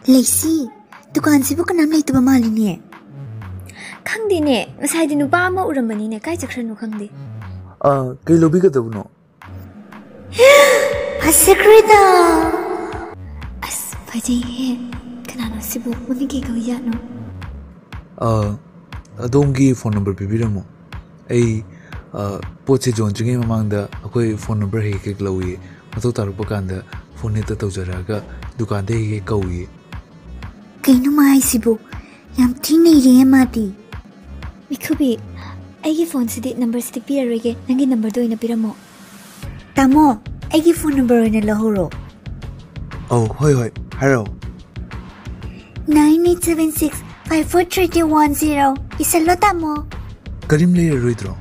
Lacy, dukaan si bukan nam lay tu bamali ni. Kang di ne, masay di nuba ma uram bani ne kay chakran no kang di. Kay lobby ka daw no. Secreta. As pwede kanano si bu mami kay kawiya no. Adongi phone number bibira mo. Ay poche John jingay mamangda ako'y phone number hey kay klawi. Mato tarpa kanda phone nito tawjaraga dukaan de hey kawi. Kay numay si bu, yam tinay mati. Mikubi, ay phone si di number si pira rege nangi number do ina pira mo. Tamo, ay phone number na lahoro. Oh, hoy, hello. 9876-54310. Isalo tamo. Karim layer roidro.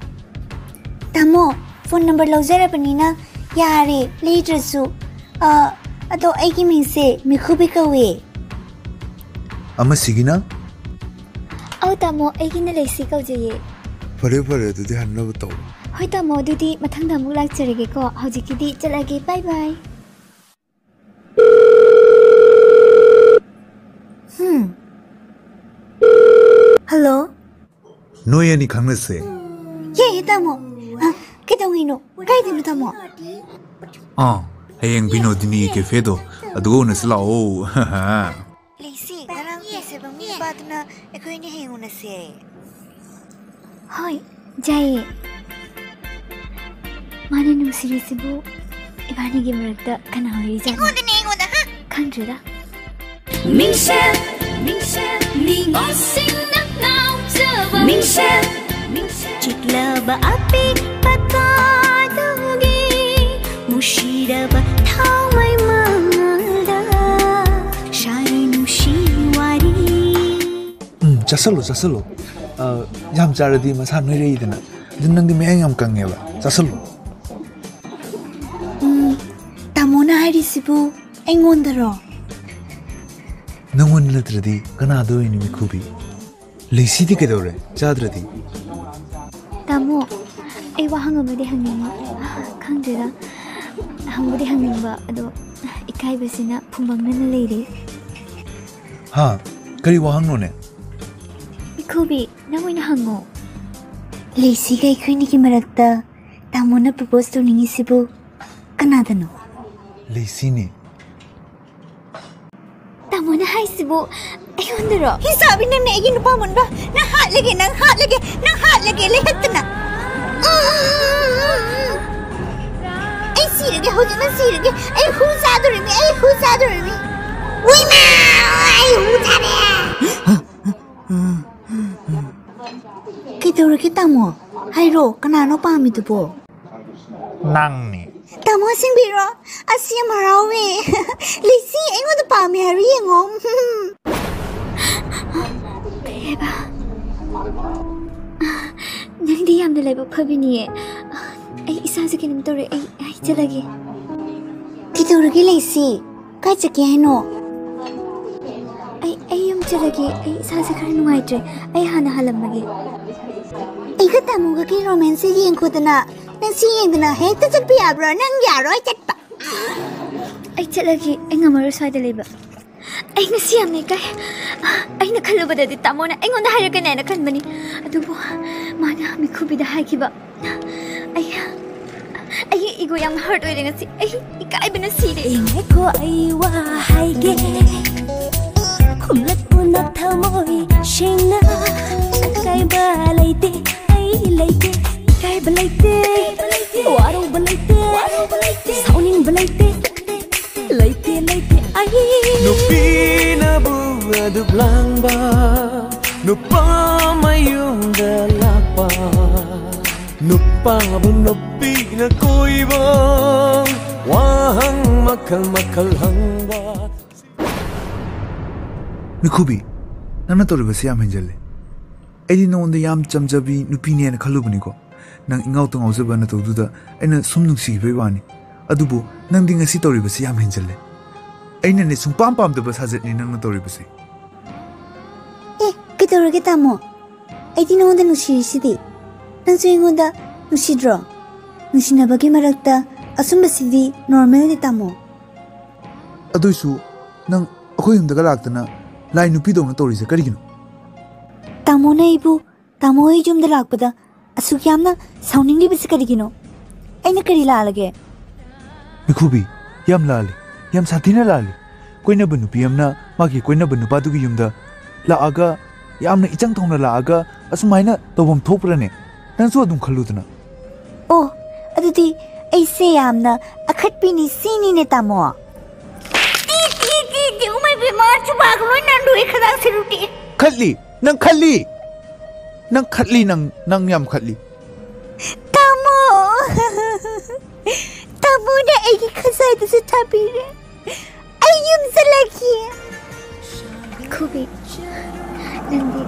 Tamo, phone number lauzara panina. Yari, later su. Ato ay mingse, Mikubi kawe. Ama sige na? Oh, tamo, ay ginalaisi ka jaye. Pare, dudi hanap ito. Hoy, tamo, dudi matang damog lang charige ko. Hawjikidi, chalagi, bye-bye. Hello? Noya ni kangnase. Yeah, tamo. Kitang hino, kaya din tamo. Hayang binodini kefedo. Adugo na sila, oh. Lacy, narang kasi bang may bato na ikaw yung nahingo na siya. Hoy, Jay. Mana nung series bu, ibani gimaragda kanahori dyan. Hingo na ha? Kanjura. Michelle, ning osing nak nao jaba. Michelle, chikla ba api patadogi, mushira ba thau mai mangda, shari nushiwari. Jasalo. Yam jaradi masan nuri idana. Dunang di may yam kang yaba. Jasalo. Tamo na hari sibu, ay ngondaro. Nangon ladradi, kanado ini Mikubi. Lacy di kadore, jadradi. Tamo, ay wahang amadi hangin. Kanjura, hangudi hangin ba, ado, ikay ba sina pumbang na lady? Ha, kari wahang no ne? Mikubi, namoy na hango. Lacy kay ikaw ni kimaragda, tamo na propose to ningi sibu, kanada no? Lacy ni. Tamo na hay sibu, ay ondaro. Hisabi na naigin pa mo ba? Nahat lagi, lahat na. Ay sirage, hoji na sirage. Ay husado rimi. Uy ma! Ay husado. Kitoro kita mo. Hayro, kanano pa mi tupo? Nang ni. Tamo sing biro, asiyam harawi. Lacy, ay mo to pa mi hari ngom. Beba. Nang di yam dalay ba pabini ay isa sa kinamtore ay jalagi. Kitoro ki Lacy, kaya chaki no. Ay yam jalagi ay isa sa karanungay tre ay hana halam magi. Ay katamo ka ki romance yung ko na. Nang siyeng na hekta sa piyabro nang yaro ay chatpa. Ay jalagi ay ngamaro sa dalay ba. Ay nasiyam ni kay ay nakalubad na di tamo na ay ngon na haya ka na nakanmani. Adubo, mana Mikubi da hay kiba. Ay igo yung heart oil nga si ay ikaiba na si de. Ingay ko ay wahayge, kumlat mo na tamoy siyang na kay balayte ay layte. Kay balayte, waro balayte, sauning balayte, layte ay. Nupi na buwad blang ba, nupa mayong dalapa, nupa nupi na ko'y bang, wahang makal hangba. Mikubi, nana tori ba siyam henjale? Edi no onda yam jamjabi nupi niya na kalubani ko. Nang ingaw tong awzaba na tawduda ay na sumnung sigibay wani. Adubo, nang di nga si tori ba siyam henjale? Ay na ni sumpam daba sajat ni nang na tori ba si? Kitoro kita mo. Ay di na onda nusirisi nang suyeng onda nusidro. Nusinabagi maragta asumba sidi normal di tamo. Adoisu, nang ꯑꯩꯈꯣꯏ ꯌꯨꯝꯗꯒ ꯂꯥꯛꯇꯅ ꯂꯥꯏ ꯅꯨꯄꯤꯗꯧꯅ ꯇꯧꯔꯤꯁꯦ ꯀꯔꯤꯒꯤꯅꯣ? ꯇꯥꯃꯣꯅ ꯑꯩꯕꯨ ꯇꯥꯃꯣ ꯍꯣꯏ ꯌꯨꯝꯗ ꯂꯥꯛꯄꯗ ꯑꯁꯨꯛ ꯌꯥꯝꯅ ꯁꯥꯎꯅꯤꯡꯂꯤꯕꯁꯤ ꯀꯔꯤꯒꯤꯅꯣ? ꯑꯩꯅ ꯀꯔꯤ ꯂꯥꯜꯂꯒꯦ? ꯃꯤꯈꯨꯕꯤ, ꯌꯥꯝ ꯂꯥꯜꯂꯤ, ꯌꯥꯝ ꯁꯥꯊꯤꯅ ꯂꯥꯜꯂꯤ. ꯀꯣꯏꯅꯕ ꯅꯨꯄꯤ ꯑꯃꯅ ꯃꯥꯒꯤ ꯀꯣꯏꯅꯕ ꯅꯨꯄꯥꯗꯨꯒꯤ ꯌꯨꯝꯗ ꯂꯥꯛꯑꯒ ꯌꯥꯝꯅ ꯏꯆꯪ ꯊꯧꯅ ꯂꯥꯛꯑꯒ ꯑꯁꯨꯃꯥꯏꯅ ꯇꯧꯐꯝ ꯊꯣꯛꯄ꯭ꯔꯅꯦ? ꯅꯪꯁꯨ ꯑꯗꯨꯝ ꯈꯜꯂꯨꯗꯅ. ꯑꯣ, ꯑꯗꯨꯗꯤ ꯑꯩꯁꯦ ꯌꯥꯝꯅ ꯑꯈꯠꯄꯤꯅꯤ ꯁꯤꯅꯤꯅꯦ ꯇꯥꯃꯣ. ꯈꯠꯂꯤ, ꯅꯪ ꯈꯠꯂꯤ. ꯅꯪ ꯈꯠꯂꯤ, ꯅꯪ ꯌꯥꯝ ꯈꯠꯂꯤ. ꯇꯥꯃꯣ, ꯇꯥꯃꯣꯅ ꯑꯩꯒꯤ ꯈꯖꯥꯏꯗꯁꯨ ꯊꯥꯕꯤꯔꯦ. ꯑꯩ ꯌꯨꯝ ꯆꯠꯂꯒꯦ. ꯈꯨꯕꯤ, ꯅꯪꯗꯤ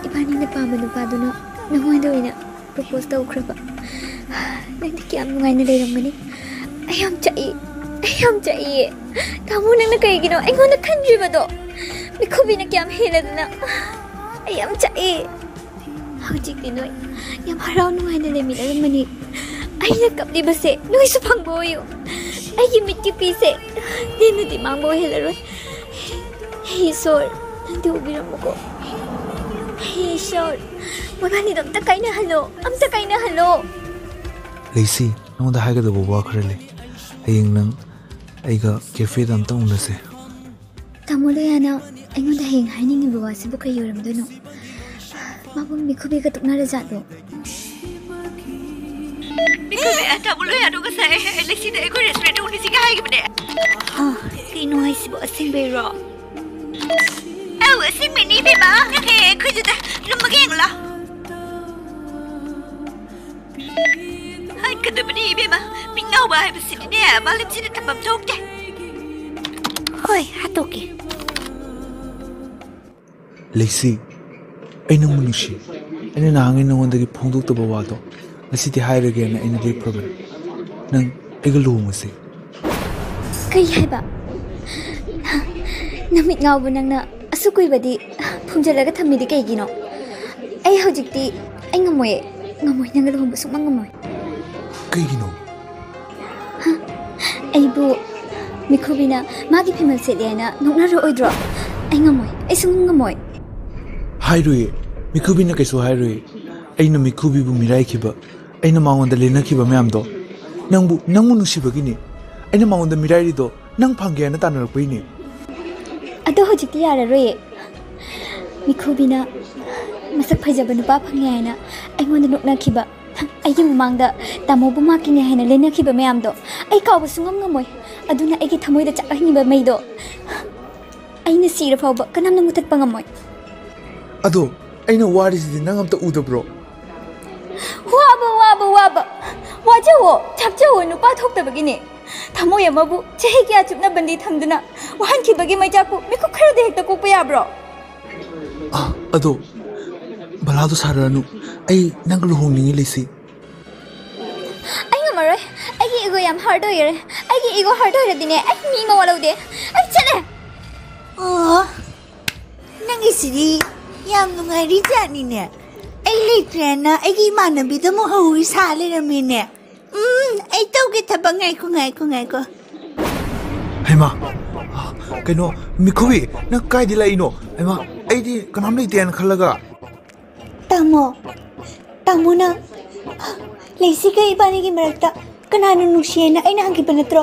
이반이나 ꯄꯥꯝꯕ ꯅꯨꯄꯥꯗꯨꯅ ꯅꯉꯣꯟꯗ ꯑꯣꯏꯅ ꯄ꯭ꯔꯣꯄꯣꯁ ꯇꯧꯈ꯭ꯔꯕ. ꯅꯪꯗꯤ ꯀꯌꯥꯝ ꯅꯨꯡꯉꯥꯏꯅ ꯂꯩꯔꯝꯒꯅꯤ. ꯑꯩ ꯌꯥꯝ ꯆꯛꯏꯌꯦ. ꯇꯥꯃꯣ ꯅꯪꯅ ꯀꯩꯒꯤꯅꯣ ꯑꯩꯉꯣꯟꯗ ꯈꯟꯗ꯭ꯔꯤꯕꯗꯣ? ꯃꯤꯈꯨꯕꯤꯅ ꯀꯌꯥꯝ ꯍꯦꯜꯂꯗꯅ ꯑꯩ ꯌꯥꯝ ꯆꯛꯏ. ꯍꯧꯖꯤꯛꯇꯤ ꯅꯣꯏ ꯌꯥꯝ ꯍꯔꯥꯎ ꯅꯨꯡꯉꯥꯏꯅ ꯂꯩꯃꯤꯟꯅꯔꯝꯃꯅꯤ. ꯑꯩꯅ ꯀꯞꯂꯤꯕꯁꯦ ꯅꯣꯏꯁꯨ ꯐꯪꯕ ꯑꯣꯏꯌꯨ. ꯑꯩꯒꯤ ꯃꯤꯠꯀꯤ ꯄꯤꯁꯦ ꯅꯦꯅꯗꯤ ꯃꯥꯡꯕ ꯑꯣꯏꯍꯜꯂꯔꯣꯏ. ꯏꯁꯣꯔ, ꯅꯪꯗꯤ ꯎꯕꯤꯔꯝꯃꯨꯀꯣ. ꯏꯁꯣꯔ, ꯃꯕꯥꯅꯤꯗꯣ ꯑꯝꯇ ꯀꯥꯏꯅꯍꯜꯂꯣ. ꯂꯩꯁꯤ, ꯅꯉꯣꯟꯗ ꯍꯥꯏꯒꯗꯕ ꯋꯥ ꯈꯔ ꯂꯩ. ꯍꯌꯦꯡ ꯅꯪ ꯑꯩꯒ ꯀꯦꯐꯦꯗ ꯑꯝꯇ ꯎꯅꯁꯦ. ꯇꯥꯃꯣ ꯂꯣꯌꯥꯅ ꯑꯩꯉꯣꯟꯗ ꯍꯌꯦꯡ ꯍꯥꯏꯅꯤꯡꯉꯤꯕ ꯋꯥꯁꯤꯕꯨ ꯀꯩ ꯑꯣꯏꯔꯝꯗꯣꯏꯅꯣ? ꯃꯥꯕꯨ ꯃꯤꯈꯨꯕꯤꯒ ꯇꯣꯛꯅꯔꯖꯥꯠꯂꯣ? ꯇꯥꯃꯣ ꯂꯣꯌꯥꯗꯣ ꯉꯁꯥꯏ ꯂꯩꯁꯤꯗ ꯑꯩꯈꯣꯏ ꯔꯦꯁꯇꯨꯔꯦꯟꯇ ꯎꯅꯁꯤꯒ ꯍꯥꯏꯈꯤꯕꯅꯦ. ꯀꯩꯅꯣ ꯍꯥꯏꯁꯤꯕꯣ, ꯑꯁꯦꯡꯕꯩꯔꯣ? ꯑꯁꯦꯡꯕꯩꯅꯤ ꯏꯕꯦꯝꯃ. ꯑꯩꯈꯣꯏꯗꯨꯗ ꯂꯨꯝꯃꯒ ꯌꯦꯡꯉꯨ ꯂꯥꯎ. ꯍꯥꯏꯒꯗꯕꯅꯤ ꯏꯕꯦꯝꯃ. ꯃꯤꯉꯥꯎꯕ ꯍꯥꯏꯕꯁꯤꯗꯤꯅꯦ ꯃꯥꯂꯦꯝꯁꯤꯗ ꯊꯝꯐꯝ ꯊꯣꯛꯇꯦ. ꯍꯣꯏ, ꯍꯥꯠꯇꯣꯛꯀꯦ. ꯂꯩꯁꯤ, ꯑꯩ ꯅꯪꯕꯨ ꯅꯨꯡꯁꯤ. ꯑꯩꯅ ꯅꯍꯥꯟꯒꯩ ꯅꯉꯣꯟꯗꯒꯤ ꯐꯣꯡꯗꯣꯛꯇꯕ ꯋꯥꯗꯣ ꯉꯁꯤꯗꯤ ꯍꯥꯏꯔꯒꯦꯅ ꯑꯩꯅ ꯂꯦꯞꯈ꯭ꯔꯕꯅꯤ. ꯅꯪ ꯑꯩꯒ ꯂꯨꯍꯣꯡꯉꯁꯤ. ꯀꯩ ꯍꯥꯏꯕ? ꯅꯃꯤꯠ ꯉꯥꯎꯕ ꯅꯪꯅ ꯑꯁꯨꯛ ꯀꯨꯏꯕꯗꯤ ꯐꯨꯝꯖꯤꯜꯂꯒ ꯊꯝꯃꯤꯗꯤ ꯀꯩꯒꯤꯅꯣ? ꯑꯩ ꯍꯧꯖꯤꯛꯇꯤ ꯑꯩ ꯉꯝꯃꯣꯏ. ꯅꯪꯒ ꯂꯨꯍꯣꯡꯕ ꯁꯨꯡꯉꯝ ꯉꯝꯃꯣꯏ. ꯀꯩꯒꯤꯅꯣ? ꯑꯩꯕꯨ ꯃꯤꯈꯨꯕꯤꯅ ꯃꯥꯒꯤ ꯐꯤꯃꯦꯜ ꯁꯦꯠꯂꯦ ꯍꯥꯏꯅ ꯅꯣꯛꯅꯔꯛꯑꯣꯏꯗ꯭ꯔꯣ? ꯑꯩ ꯉꯝꯃꯣꯏ. ꯑꯩ ꯁꯨꯡꯉꯝ ꯉꯝꯃꯣꯏ. ꯍꯥꯏꯔꯣꯏꯌꯦ. ꯃꯤꯈꯨꯕꯤꯅ ꯀꯩꯁꯨ ꯍꯥꯏꯔꯣꯏꯌꯦ. ꯑꯩꯅ ꯃꯤꯈꯨꯕꯤꯕꯨ ꯃꯤꯔꯥꯏꯈꯤꯕ, ꯑꯩꯅ ꯃꯉꯣꯟꯗ ꯂꯦꯟꯅꯈꯤꯕ ꯃꯌꯥꯝꯗꯣ ꯅꯪꯕꯨ ꯅꯨꯡꯁꯤꯕꯒꯤꯅꯤ. ꯑꯩꯅ ꯃꯉꯣꯟꯗ ꯃꯤꯔꯥꯏꯔꯤꯗꯣ ꯅꯪ ꯐꯪꯒꯦ ꯍꯥꯏꯅ ꯇꯥꯟꯅꯔꯛꯄꯩꯅꯤ. ꯑꯗꯣ ꯍꯧꯖꯤꯛꯇꯤ ꯌꯥꯔꯔꯣꯏꯌꯦ. ꯃꯤꯈꯨꯕꯤꯅ ꯃꯁꯛ ꯐꯖꯕ ꯅꯨꯄꯥ ꯐꯪꯉꯦ ꯍꯥꯏꯅ ꯑꯩꯉꯣꯟꯗ ꯅꯣꯛꯅꯈꯤꯕ, ꯑꯩꯒꯤ ꯃꯃꯥꯡꯗ ꯇꯥꯃꯣꯕꯨ ꯃꯥꯛꯀꯤꯅꯦ ꯍꯥꯏꯅ ꯂꯦꯟꯅꯈꯤꯕ ꯃꯌꯥꯝꯗꯣ ꯑꯩ ꯀꯥꯎꯕ ꯁꯨꯡꯉꯝ ꯉꯝꯃꯣꯏ. ꯑꯗꯨꯅ ꯑꯩꯒꯤ ꯊꯃꯣꯏꯗ ꯆꯥꯛꯍꯟꯕ ꯃꯩꯗꯣ ꯑꯩꯅ ꯁꯤꯔ ꯐꯥꯎꯕ ꯀꯅꯥꯝꯅ ꯃꯨꯊꯠꯄ ꯉꯝꯃꯣꯏ. ꯑꯗꯣ ꯑꯩꯅ ꯋꯥꯔꯤꯁꯤꯗꯤ ꯅꯪ ꯑꯝꯇ ꯎꯗꯕ꯭ꯔꯣ? ꯋꯥꯕ ꯋꯥꯖꯋꯣ ꯊꯛꯆꯋꯣ ꯅꯨꯄꯥ ꯊꯣꯛꯇꯕꯒꯤꯅꯦ. ꯊꯃꯣꯏ ꯑꯃꯕꯨ ꯆꯍꯤ ꯀꯌꯥ ꯆꯨꯞꯅ ꯕꯟꯗꯤ ꯊꯝꯗꯨꯅ ꯋꯥꯍꯟꯈꯤꯕꯒꯤ ꯃꯩꯆꯥꯛꯄꯨ ꯃꯤꯀꯨꯞ ꯈꯔꯗ ꯍꯦꯛꯇ ꯀꯣꯛꯄ ꯌꯥꯕ꯭ꯔꯣ? ꯑꯗꯣ ꯕꯂꯥꯗꯣ ꯁꯥꯔꯛꯑꯅꯨ. ꯑꯩ ꯅꯪꯒ ꯂꯨꯍꯣꯡꯅꯤꯡꯉꯤ ꯂꯩꯁꯤ. ꯑꯩ ꯉꯝꯃꯔꯣꯏ. ꯑꯩꯒꯤ ꯏꯒꯣ ꯌꯥꯝ ꯍꯥꯔꯠ ꯑꯣꯏꯔꯦ. ꯑꯩꯒꯤ ꯏꯒꯣ ꯍꯥꯔꯠ ꯑꯣꯏꯔꯗꯤꯅꯦ ꯑꯩ ꯃꯤ ꯃꯋꯥ ꯂꯧꯗꯦ. ꯑꯩ ꯆꯠꯂꯦ. ꯅꯪꯒꯤꯁꯤꯗꯤ ꯌꯥꯝ ꯅꯨꯡꯉꯥꯏꯔꯤ ꯖꯥꯠꯅꯤꯅꯦ. ꯑꯩ ꯂꯩꯇ꯭ꯔꯦꯅ ꯑꯩꯒꯤ ꯏꯃꯥꯟꯅꯕꯤꯗ ꯑꯃꯨꯛ ꯍꯧꯔꯤ ꯁꯥ ꯂꯩꯔꯝꯃꯤꯅꯦ. ꯑꯩ ꯇꯧꯒꯦ ꯊꯕꯛ. ꯉꯥꯏꯈꯣ. ꯍꯩꯃꯥ, ꯀꯩꯅꯣ ꯃꯤꯈꯨꯕꯤ, ꯅꯪ ꯀꯥꯏꯗ ꯂꯩꯅꯣ? ꯍꯩꯃꯥ, ꯑꯩꯗꯤ ꯀꯅꯥꯝ ꯂꯩꯇꯦꯅ ꯈꯜꯂꯒ. ꯇꯥꯃꯣꯅ ꯂꯩꯁꯤꯒ ꯏꯕꯥꯅꯤꯒꯤ ꯃꯔꯛꯇ ꯀꯅꯥꯅ ꯅꯨꯡꯁꯤꯌꯦꯅ ꯑꯩꯅ ꯍꯪꯈꯤꯕ ꯅꯠꯇ꯭ꯔꯣ?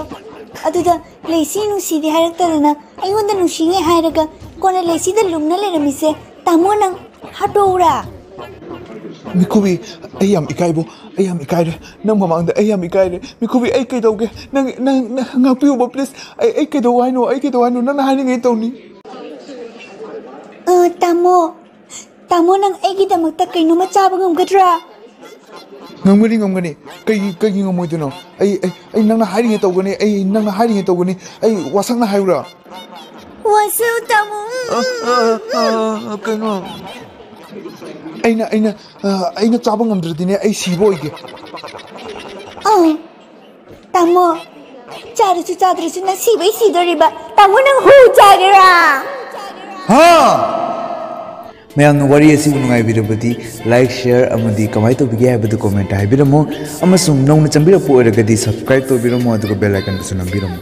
ꯑꯗꯨꯗ ꯂꯩꯁꯤ ꯅꯨꯡꯁꯤꯗꯦ ꯍꯥꯏꯔꯛꯇꯗꯅ ꯑꯩꯉꯣꯟda ꯅꯨꯡꯁꯤꯉꯦ ꯍꯥꯏꯔꯒ ꯀꯣꯟꯅ ꯂꯩꯁꯤꯗ ꯂꯨꯝꯅ ꯂꯩꯔꯝꯃꯤꯁꯦ ꯇꯥꯃꯣ ꯅꯪ ꯍꯥꯠꯇꯣꯛꯎꯔꯥ? ꯃꯤꯈꯨꯕꯤ, ꯑꯩ ꯌꯥꯝ ꯏꯀꯥꯏꯕꯣ. ꯑꯩ ꯌꯥꯝ ꯏꯀꯥꯏꯔꯦ. ꯅꯪ ꯃꯃꯥꯡꯗ ꯑꯩ ꯌꯥꯝ ꯏꯀꯥꯏꯔꯦ. ꯃꯤꯈꯨꯕꯤ, ꯑꯩ ꯀꯩꯗꯧꯒꯦ? ꯅꯪ ꯉꯥꯛꯄꯤꯌꯨꯕ ꯄ꯭ꯂꯤꯖ. ꯑꯩ ꯀꯩꯗꯧ ꯍꯥꯏꯅꯣ? ꯅꯪꯅ ꯍꯥꯏꯅꯤꯡꯉꯩ ꯇꯧꯅꯤ. ꯇꯥꯃꯣ ꯅꯪ ꯑꯩꯒꯤꯗꯃꯛꯇ ꯀꯩꯅꯣꯝꯃ ꯆꯥꯕ ꯉꯝꯒꯗ꯭ꯔꯥ? ꯉꯝꯒꯅꯤ. ꯀꯩꯒꯤ ꯉꯝꯃꯣꯏꯗꯣꯏꯅꯣ? ꯑꯩ ꯅꯪꯅ ꯍꯥꯏꯔꯤꯉꯩ ꯇꯧꯒꯅꯤ. ꯑꯩ ꯋꯥꯁꯛꯅ ꯍꯥꯏꯌꯨꯔꯥ? ꯋꯥꯁꯛ ꯇꯥꯃꯣ. ꯀꯩꯅꯣ ꯑꯩꯅ ꯆꯥꯕ ꯉꯝꯗ꯭ꯔꯗꯤꯅꯦ ꯑꯩ ꯁꯤꯕ ꯑꯣꯏꯒꯦ. ꯇꯥꯃꯣ, ꯆꯥꯔꯁꯨ ꯆꯥꯗ꯭ꯔꯁꯨ ꯅꯪ ꯁꯤꯕꯩ ꯁꯤꯗꯣꯔꯤꯕ. ꯇꯥꯃꯣ ꯅꯪ ꯍꯨ ꯆꯥꯒꯦꯔꯥ? ꯃꯌꯥꯝꯅ ꯋꯥꯔꯤ ꯑꯁꯤꯕꯨ ꯅꯨꯡꯉꯥꯏꯕꯤꯔꯕꯗꯤ ꯂꯥꯏꯛ, ꯁꯦꯌꯔ ꯑꯃꯗꯤ ꯀꯃꯥꯏꯅ ꯇꯧꯕꯤꯒꯦ ꯍꯥꯏꯕꯗꯨ ꯀꯣꯃꯦꯟꯇ ꯍꯥꯏꯕꯤꯔꯝꯃꯨ. ꯑꯃꯁꯨꯡ ꯅꯧꯅ ꯆꯪꯕꯤꯔꯛꯄ ꯑꯣꯏꯔꯒꯗꯤ ꯁꯕꯁꯀ꯭ꯔꯥꯏꯕ ꯇꯧꯕꯤꯔꯝꯃꯨ, ꯑꯗꯨꯒ ꯕꯦꯜ ꯑꯥꯏꯀꯟꯗꯨꯁꯨ ꯅꯝꯕꯤꯔꯝꯃꯨ.